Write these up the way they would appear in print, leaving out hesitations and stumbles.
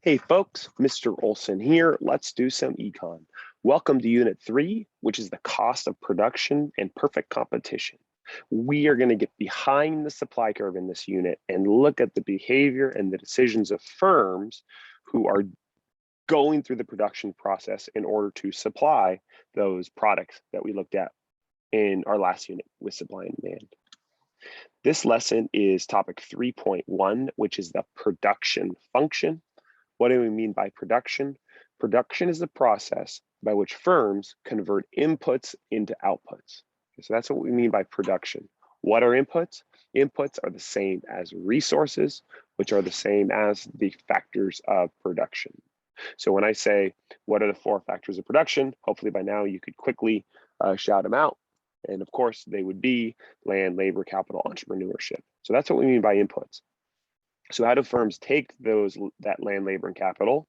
Hey folks, Mr. Oleson here. Let's do some econ. Welcome to Unit 3, which is the cost of production and perfect competition. We are going to get behind the supply curve in this unit and look at the behavior and the decisions of firms who are going through the production process in order to supply those products that we looked at in our last unit with supply and demand. This lesson is topic 3.1, which is the production function. What do we mean by production? Production is the process by which firms convert inputs into outputs. So that's what we mean by production. What are inputs? Inputs are the same as resources, which are the same as the factors of production. So when I say, what are the 4 factors of production? Hopefully by now you could quickly shout them out. And of course, they would be land, labor, capital, entrepreneurship. So that's what we mean by inputs. So how do firms take that land, labor, and capital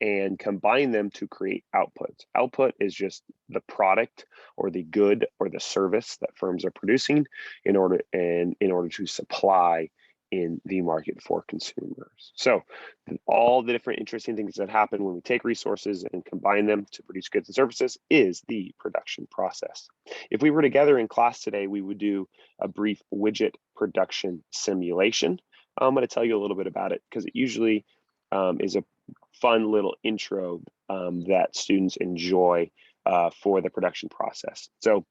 and combine them to create outputs? Output is just the product or the good or the service that firms are producing in order to supply in the market for consumers. So all the different interesting things that happen when we take resources and combine them to produce goods and services is the production process. If we were together in class today, we would do a brief widget production simulation. I'm going to tell you a little bit about it because it usually is a fun little intro that students enjoy for the production process. So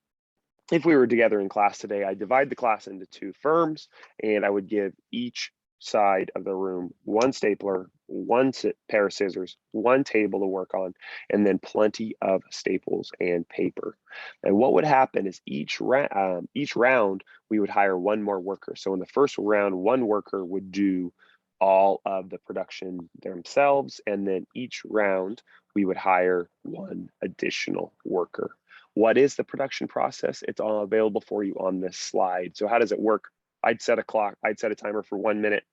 if we were together in class today, I divide the class into 2 firms, and I would give each side of the room 1 stapler, 1 pair of scissors, 1 table to work on, and then plenty of staples and paper. And what would happen is each round, we would hire 1 more worker. So in the first round, 1 worker would do all of the production themselves, and then each round, we would hire 1 additional worker. What is the production process? It's all available for you on this slide. So how does it work? I'd set a clock, I'd set a timer for 1 minute,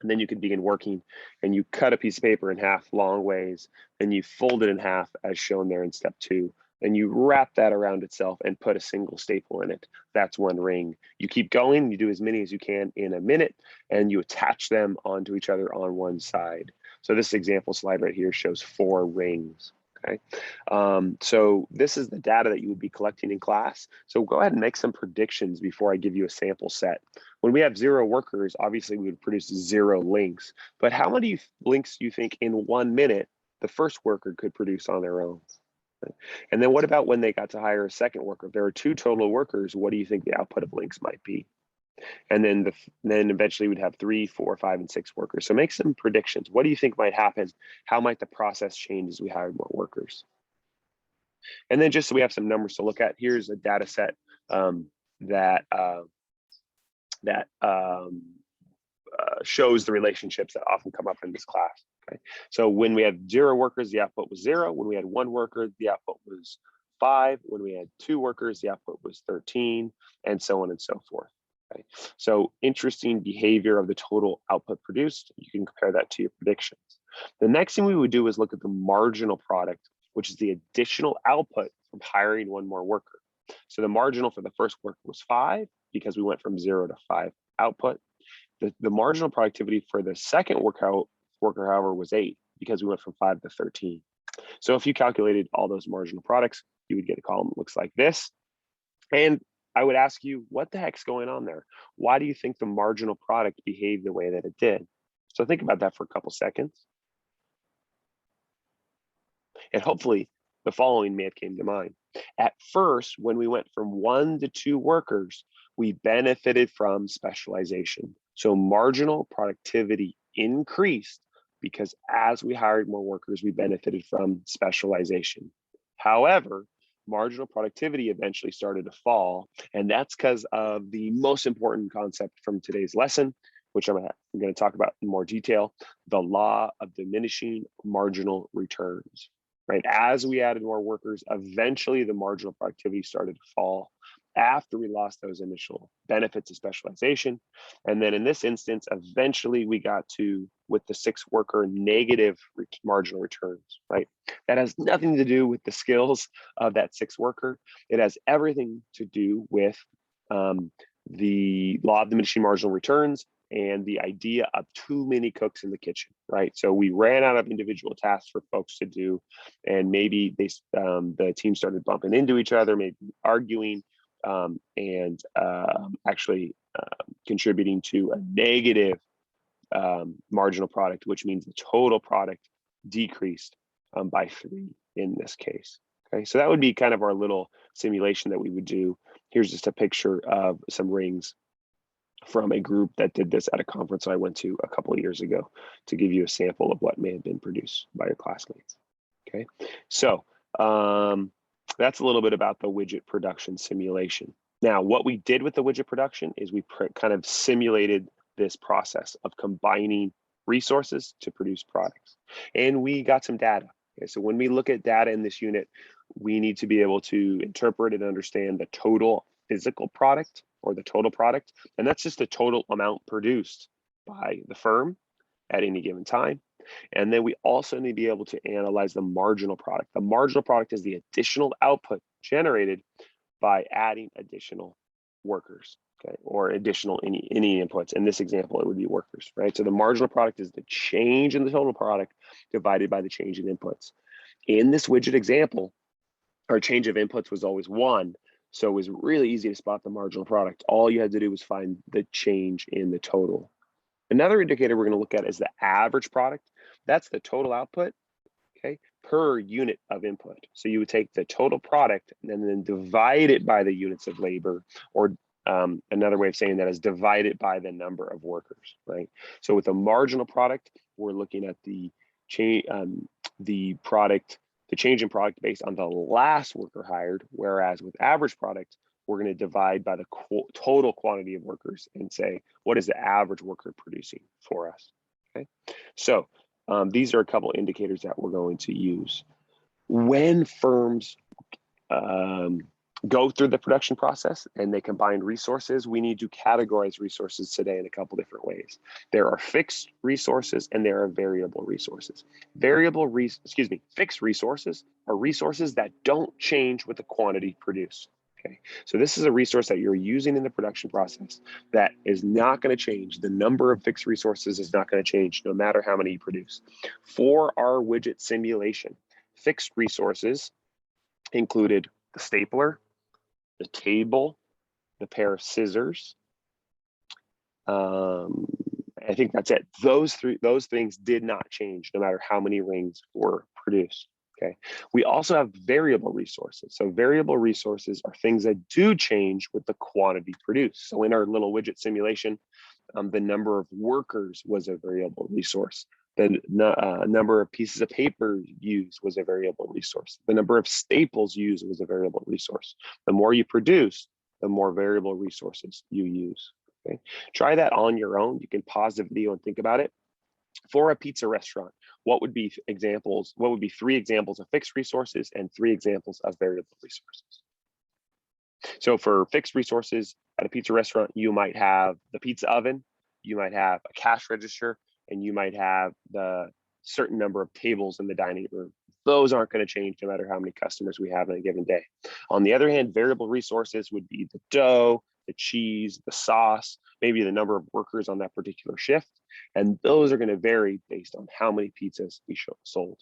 and then you could begin working, and you cut a piece of paper in half long ways, and you fold it in half as shown there in step 2, and you wrap that around itself and put a single staple in it. That's 1 ring. You keep going, you do as many as you can in a minute, and you attach them onto each other on one side. So this example slide right here shows 4 rings. Okay, so this is the data that you would be collecting in class. So go ahead and make some predictions before I give you a sample set. When we have 0 workers, obviously we would produce 0 links. But how many links do you think in 1 minute the first worker could produce on their own? And then what about when they got to hire a second worker? If there are 2 total workers, what do you think the output of links might be? And then eventually we'd have 3, 4, 5, and 6 workers. So make some predictions. What do you think might happen? How might the process change as we hire more workers? And then just so we have some numbers to look at, here's a data set that shows the relationships that often come up in this class. Okay, so when we had 0 workers, the output was 0. When we had 1 worker, the output was 5. When we had 2 workers, the output was 13, and so on and so forth. Okay. So interesting behavior of the total output produced. You can compare that to your predictions. The next thing we would do is look at the marginal product, which is the additional output from hiring 1 more worker. So the marginal for the first worker was 5 because we went from 0 to 5 output. The marginal productivity for the second worker, however, was 8 because we went from 5 to 13. So if you calculated all those marginal products, you would get a column that looks like this. And I would ask you, what the heck's going on there? Why do you think the marginal product behaved the way that it did? So think about that for a couple seconds. And hopefully the following may have came to mind. At first, when we went from 1 to 2 workers, we benefited from specialization. So marginal productivity increased because as we hired more workers, we benefited from specialization. However, marginal productivity eventually started to fall, and that's because of the most important concept from today's lesson, which I'm going to talk about in more detail, the law of diminishing marginal returns. Right, as we added more workers, eventually the marginal productivity started to fall after we lost those initial benefits of specialization. And then in this instance, eventually we got to, with the 6 worker, negative marginal returns, right? That has nothing to do with the skills of that 6 worker. It has everything to do with the law of diminishing marginal returns and the idea of too many cooks in the kitchen, right? So we ran out of individual tasks for folks to do, and maybe the team started bumping into each other, maybe arguing, and actually contributing to a negative marginal product, which means the total product decreased by 3 in this case. Okay, so that would be kind of our little simulation that we would do. Here's just a picture of some rings from a group that did this at a conference I went to a couple of years ago to give you a sample of what may have been produced by your classmates. Okay, so that's a little bit about the widget production simulation. Now, what we did with the widget production is we kind of simulated this process of combining resources to produce products, and we got some data. Okay, so when we look at data in this unit, we need to be able to interpret and understand the total physical product or the total product, and that's just the total amount produced by the firm at any given time. And then we also need to be able to analyze the marginal product. The marginal product is the additional output generated by adding additional workers, okay, or additional any inputs. In this example, it would be workers, right? So the marginal product is the change in the total product divided by the change in inputs. In this widget example, our change of inputs was always 1. So it was really easy to spot the marginal product. All you had to do was find the change in the total. Another indicator we're going to look at is the average product. That's the total output, okay, per unit of input. So you would take the total product and then divide it by the units of labor, or another way of saying that is divide it by the number of workers, right? So with a marginal product, we're looking at the change, the change in product based on the last worker hired, whereas with average product, we're going to divide by the total quantity of workers and say, what is the average worker producing for us? Okay, so these are a couple indicators that we're going to use. When firms go through the production process and they combine resources, we need to categorize resources today in a couple different ways. There are fixed resources and there are variable resources. Fixed resources are resources that don't change with the quantity produced. Okay, so this is a resource that you're using in the production process that is not going to change. The number of fixed resources is not going to change no matter how many you produce. For our widget simulation, fixed resources included the stapler, the table, the pair of scissors. I think that's it. Those things did not change no matter how many rings were produced. Okay. We also have variable resources. So variable resources are things that do change with the quantity produced. So in our little widget simulation, the number of workers was a variable resource. The number of pieces of paper used was a variable resource. The number of staples used was a variable resource. The more you produce, the more variable resources you use. Okay, try that on your own. You can pause the video and think about it. For a pizza restaurant, what would be examples? What would be 3 examples of fixed resources and 3 examples of variable resources? So for fixed resources at a pizza restaurant, you might have the pizza oven, you might have a cash register, and you might have the certain number of tables in the dining room. Those aren't going to change no matter how many customers we have in a given day. On the other hand, variable resources would be the dough, the cheese, the sauce, maybe the number of workers on that particular shift. And those are going to vary based on how many pizzas we sold.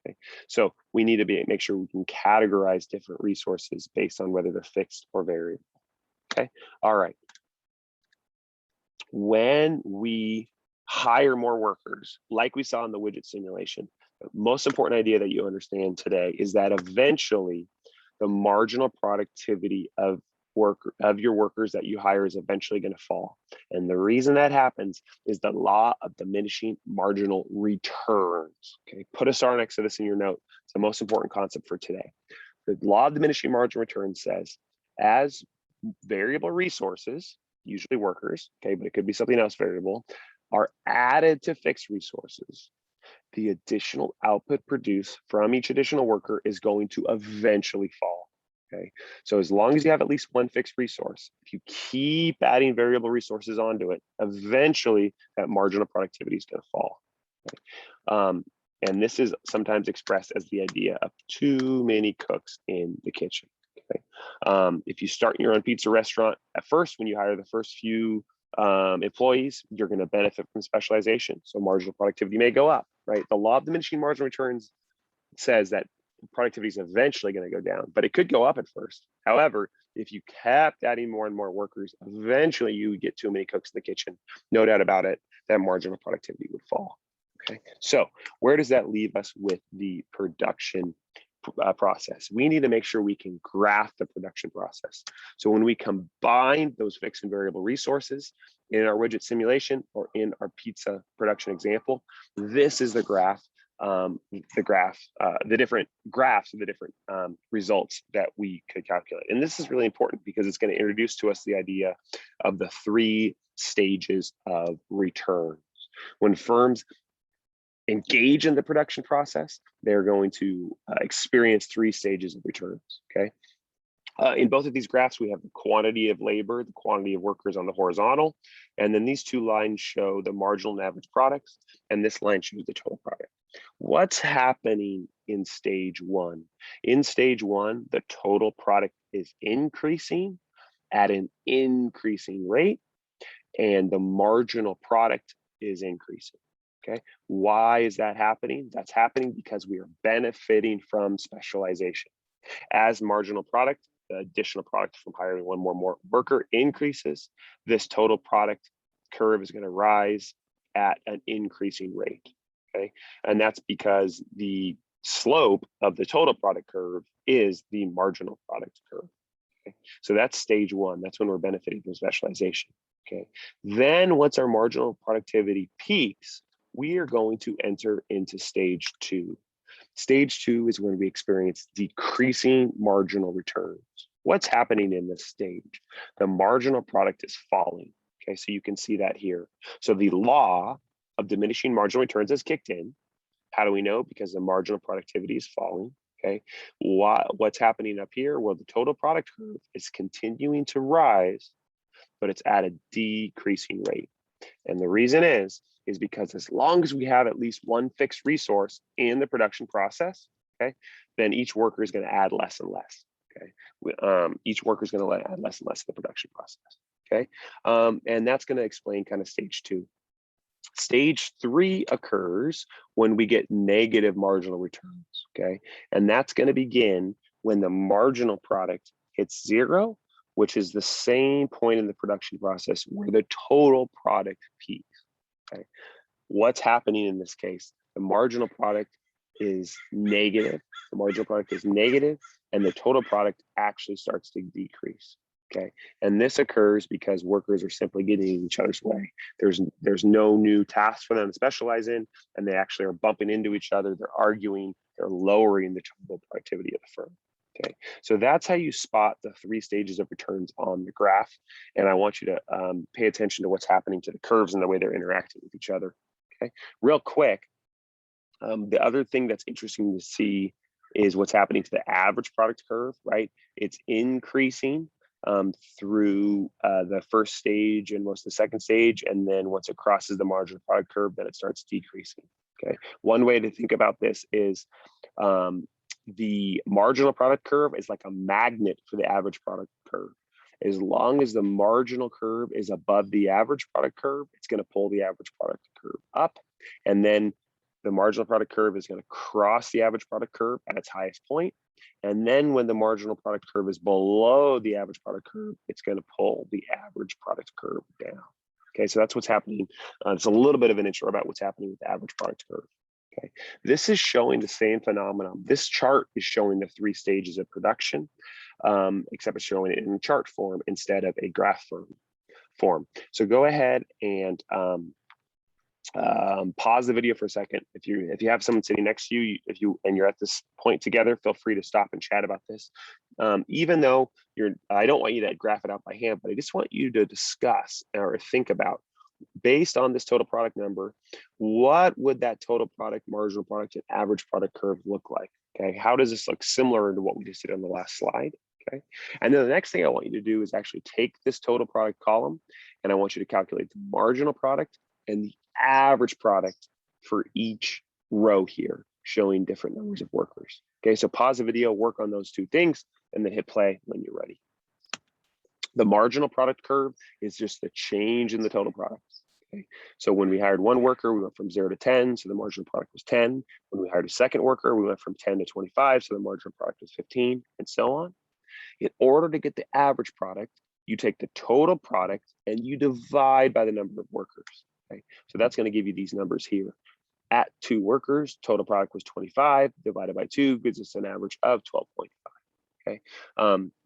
Okay, so we need to make sure we can categorize different resources based on whether they're fixed or variable. Okay, all right. When we hire more workers, like we saw in the widget simulation, the most important idea that you understand today is that eventually the marginal productivity of your workers that you hire is eventually going to fall. And the reason that happens is the law of diminishing marginal returns. Okay, put a star next to this in your note. It's the most important concept for today. The law of diminishing marginal returns says as variable resources, usually workers, okay, but it could be something else variable, are added to fixed resources, the additional output produced from each additional worker is going to eventually fall. Okay, so as long as you have at least one fixed resource, if you keep adding variable resources onto it, eventually that marginal productivity is going to fall. Okay? And this is sometimes expressed as the idea of too many cooks in the kitchen. Okay? If you start your own pizza restaurant, at first, when you hire the first few employees, you're going to benefit from specialization. So marginal productivity may go up, right? The law of diminishing marginal returns says that productivity is eventually going to go down, but it could go up at first. However, if you kept adding more and more workers, eventually you would get too many cooks in the kitchen. No doubt about it, that marginal productivity would fall. Okay, so where does that leave us with the production process? We need to make sure we can graph the production process. So when we combine those fixed and variable resources in our widget simulation or in our pizza production example, this is the graph, the different graphs of the different results that we could calculate. And this is really important because it's going to introduce to us the idea of the 3 stages of returns. When firms engage in the production process, they're going to experience 3 stages of returns, okay? In both of these graphs, we have the quantity of labor, the quantity of workers on the horizontal, and then these 2 lines show the marginal and average products, and this line shows the total product. What's happening in stage 1? In stage 1, the total product is increasing at an increasing rate, and the marginal product is increasing. Okay, why is that happening? That's happening because we are benefiting from specialization. As marginal product, the additional product from hiring one more worker increases, this total product curve is going to rise at an increasing rate. Okay, and that's because the slope of the total product curve is the marginal product curve. Okay, so that's stage 1. That's when we're benefiting from specialization. Okay, then once our marginal productivity peaks, we are going to enter into stage 2. Stage 2 is when we experience decreasing marginal returns. What's happening in this stage? The marginal product is falling. Okay, so you can see that here. So the law of diminishing marginal returns has kicked in. How do we know? Because the marginal productivity is falling. Okay, what's happening up here? Well, the total product curve is continuing to rise, but it's at a decreasing rate. And the reason is because as long as we have at least one fixed resource in the production process, okay, then each worker is going to add less and less. Okay, each worker is going to add less and less to the production process. Okay, and that's going to explain kind of stage 2. Stage 3 occurs when we get negative marginal returns. Okay, and that's going to begin when the marginal product hits 0, which is the same point in the production process where the total product peaks. Okay, what's happening in this case? The marginal product is negative. The marginal product is negative, and the total product actually starts to decrease. Okay, and this occurs because workers are simply getting in each other's way. There's no new tasks for them to specialize in, and they actually are bumping into each other. They're arguing. They're lowering the total productivity of the firm. Okay, so that's how you spot the 3 stages of returns on the graph. And I want you to pay attention to what's happening to the curves and the way they're interacting with each other. Okay, real quick, the other thing that's interesting to see is what's happening to the average product curve, right? It's increasing through the first stage and most of the second stage. And then once it crosses the marginal product curve, then it starts decreasing. Okay, one way to think about this is the marginal product curve is like a magnet for the average product curve. As long as the marginal curve is above the average product curve, it's going to pull the average product curve up. And then the marginal product curve is going to cross the average product curve at its highest point. And then when the marginal product curve is below the average product curve, it's going to pull the average product curve down. Okay, so that's what's happening. It's a little bit of an intro about what's happening with the average product curve. Okay, this is showing the same phenomenon. This chart is showing the 3 stages of production, except it's showing it in chart form instead of a graph form. So go ahead and pause the video for a second. If you have someone sitting next to you, and you're at this point together, feel free to stop and chat about this. Even though I don't want you to graph it out by hand, but I just want you to discuss or think about, based on this total product number, what would that total product, marginal product, and average product curve look like? Okay, how does this look similar to what we just did on the last slide? Okay, and then the next thing I want you to do is actually take this total product column, and I want you to calculate the marginal product and the average product for each row here, showing different numbers of workers. Okay, so pause the video, work on those 2 things, and then hit play when you're ready. The marginal product curve is just the change in the total product. Okay. So when we hired one worker, we went from 0 to 10, so the marginal product was 10. When we hired a second worker, we went from 10 to 25, so the marginal product was 15, and so on. In order to get the average product, you take the total product and you divide by the number of workers. Okay. So that's going to give you these numbers here. At 2 workers, total product was 25, divided by 2 gives us an average of 12.5. Okay.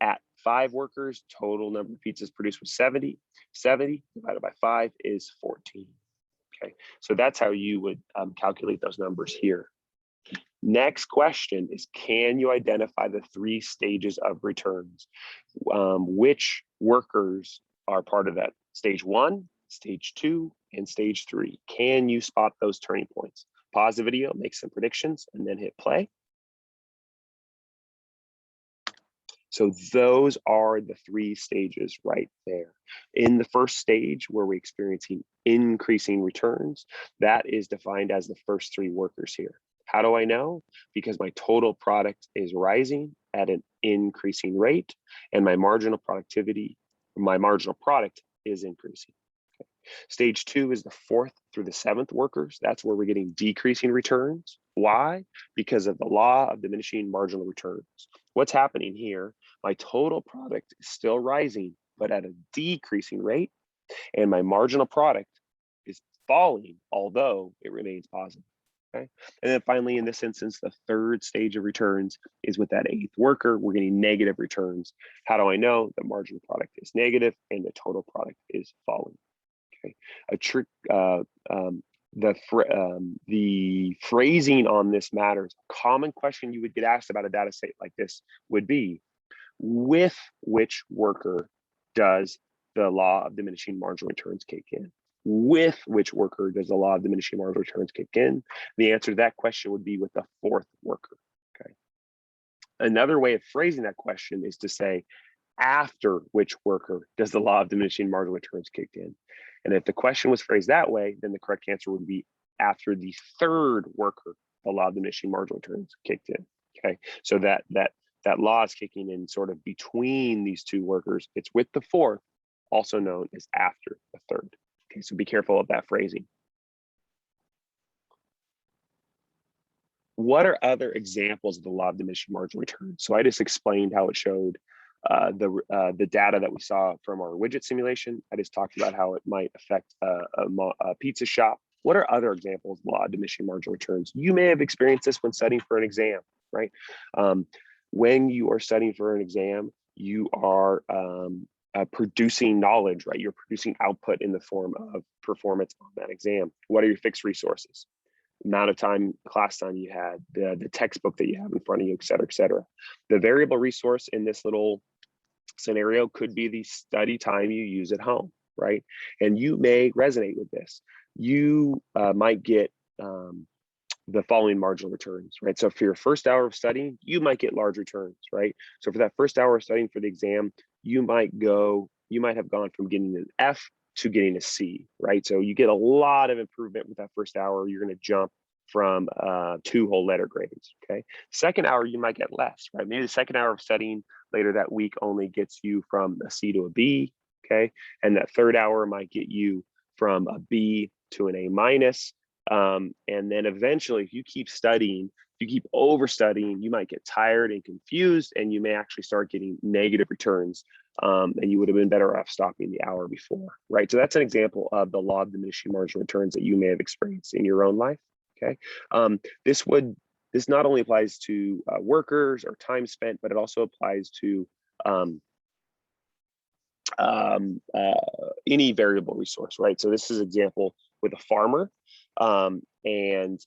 At 5 workers, total number of pizzas produced was 70. 70 divided by 5 is 14. Okay, so that's how you would calculate those numbers here. Next question is, can you identify the 3 stages of returns? Which workers are part of that? Stage 1, stage 2, and stage 3. Can you spot those turning points? Pause the video, make some predictions, and then hit play. So those are the 3 stages right there. In the first stage, where we're experiencing increasing returns, that is defined as the first 3 workers here. How do I know? Because my total product is rising at an increasing rate, and my marginal productivity, my marginal product is increasing. Okay. Stage 2 is the 4th through the 7th workers. That's where we're getting decreasing returns. Why? Because of the law of diminishing marginal returns. What's happening here? My total product is still rising, but at a decreasing rate, and my marginal product is falling, although it remains positive. Okay. And then finally, in this instance, the 3rd stage of returns is with that 8th worker. We're getting negative returns. How do I know? The marginal product is negative and the total product is falling. Okay. A trick. The phrasing on this matters. A common question you would get asked about a data set like this would be, with which worker does the law of diminishing marginal returns kick in? With which worker does the law of diminishing marginal returns kick in? The answer to that question would be with the 4th worker. Okay. Another way of phrasing that question is to say, after which worker does the law of diminishing marginal returns kick in? And if the question was phrased that way, then the correct answer would be after the 3rd worker, the law of diminishing marginal returns kicked in. Okay, so that law is kicking in sort of between these 2 workers. It's with the 4th, also known as after the 3rd. Okay, so be careful of that phrasing. What are other examples of the law of diminishing marginal returns? So I just explained how it showed the data that we saw from our widget simulation. I just talked about how it might affect a pizza shop. What are other examples of law of diminishing marginal returns? You may have experienced this when studying for an exam, right? When you are studying for an exam, you are producing knowledge, right? You're producing output in the form of performance on that exam. What are your fixed resources? Amount of time, class time you had, the textbook that you have in front of you, et cetera, et cetera. The variable resource in this little scenario could be the study time you use at home, right? And you may resonate with this. You might get the following marginal returns, right? So for your first hour of studying, you might get large returns, right? So for that first hour of studying for the exam, you might have gone from getting an F to getting a C, right? So you get a lot of improvement with that first hour. You're going to jump from 2 whole letter grades, okay? Second hour, you might get less, right? Maybe the second hour of studying later that week only gets you from a C to a B, okay? And that 3rd hour might get you from a B to an A minus. And then eventually, if you keep studying, if you keep over studying, you might get tired and confused, and you may actually start getting negative returns. And you would have been better off stopping the hour before, right? So that's an example of the law of diminishing marginal returns that you may have experienced in your own life. Okay, this not only applies to workers or time spent, but it also applies to any variable resource, right? So this is an example with a farmer, and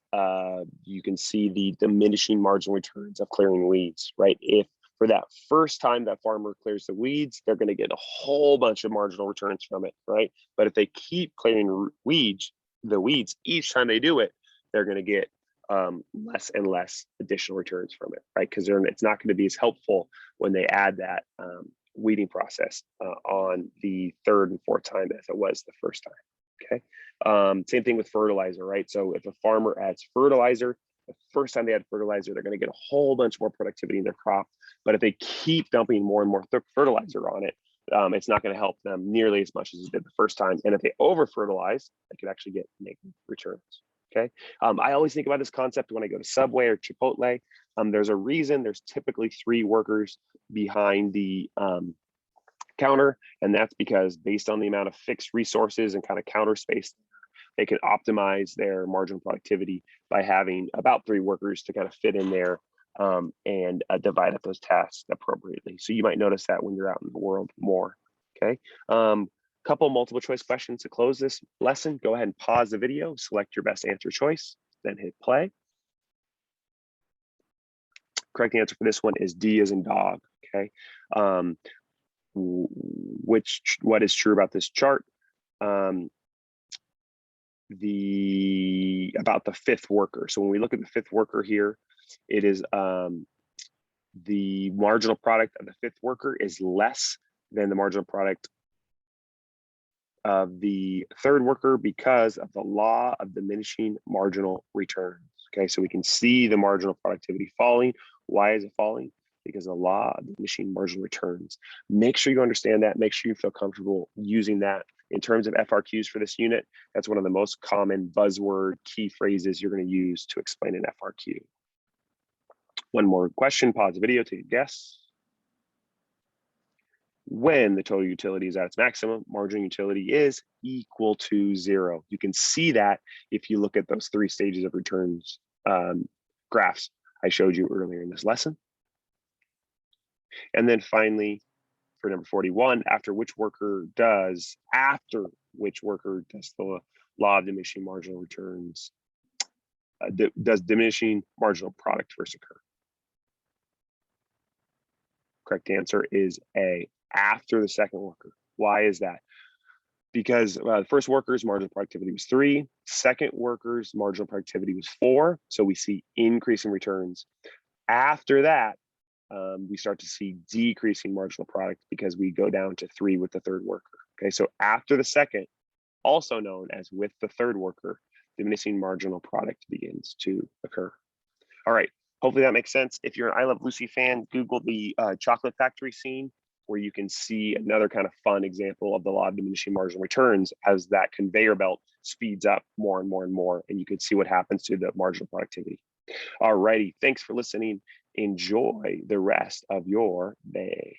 you can see the diminishing marginal returns of clearing weeds, right? If for that first time that farmer clears the weeds, they're going to get a whole bunch of marginal returns from it, right? But if they keep clearing the weeds each time they do it, they're going to get less and less additional returns from it, right? Because it's not going to be as helpful when they add that weeding process on the 3rd and 4th time as it was the first time. Okay. Same thing with fertilizer, right? So if a farmer adds fertilizer, the first time they add fertilizer, they're going to get a whole bunch more productivity in their crop. But if they keep dumping more and more fertilizer on it, it's not going to help them nearly as much as it did the first time. And if they over fertilize, they could actually get negative returns. Okay. I always think about this concept when I go to Subway or Chipotle. There's a reason there's typically 3 workers behind the counter, and that's because based on the amount of fixed resources and kind of counter space, they can optimize their marginal productivity by having about 3 workers to kind of fit in there and divide up those tasks appropriately. So you might notice that when you're out in the world more. Okay. Couple multiple choice questions to close this lesson. Go ahead and pause the video, select your best answer choice, then hit play. Correct answer for this one is D as in dog. Okay. What is true about this chart? About the 5th worker. So when we look at the 5th worker here, it is the marginal product of the 5th worker is less than the marginal product of the 3rd worker because of the law of diminishing marginal returns. Okay, so we can see the marginal productivity falling. Why is it falling? Because of the law of diminishing marginal returns. Make sure you understand that. Make sure you feel comfortable using that. In terms of FRQs for this unit, that's one of the most common buzzword key phrases you're going to use to explain an FRQ. One more question, pause the video, take a guess. When the total utility is at its maximum, marginal utility is equal to 0. You can see that if you look at those 3 stages of returns graphs I showed you earlier in this lesson. And then finally, for number 41, after which worker does the law of diminishing marginal returns, does diminishing marginal product first occur? Correct answer is A, after the 2nd worker. Why is that? Because the 1st worker's marginal productivity was 3, 2nd worker's marginal productivity was 4. So we see increasing returns. After that, we start to see decreasing marginal product because we go down to 3 with the 3rd worker. Okay, so after the 2nd, also known as with the 3rd worker, diminishing marginal product begins to occur. All right, hopefully that makes sense. If you're an I Love Lucy fan, Google the chocolate factory scene, where you can see another kind of fun example of the law of diminishing marginal returns as that conveyor belt speeds up more and more and more, and you can see what happens to the marginal productivity. All righty, thanks for listening. Enjoy the rest of your day.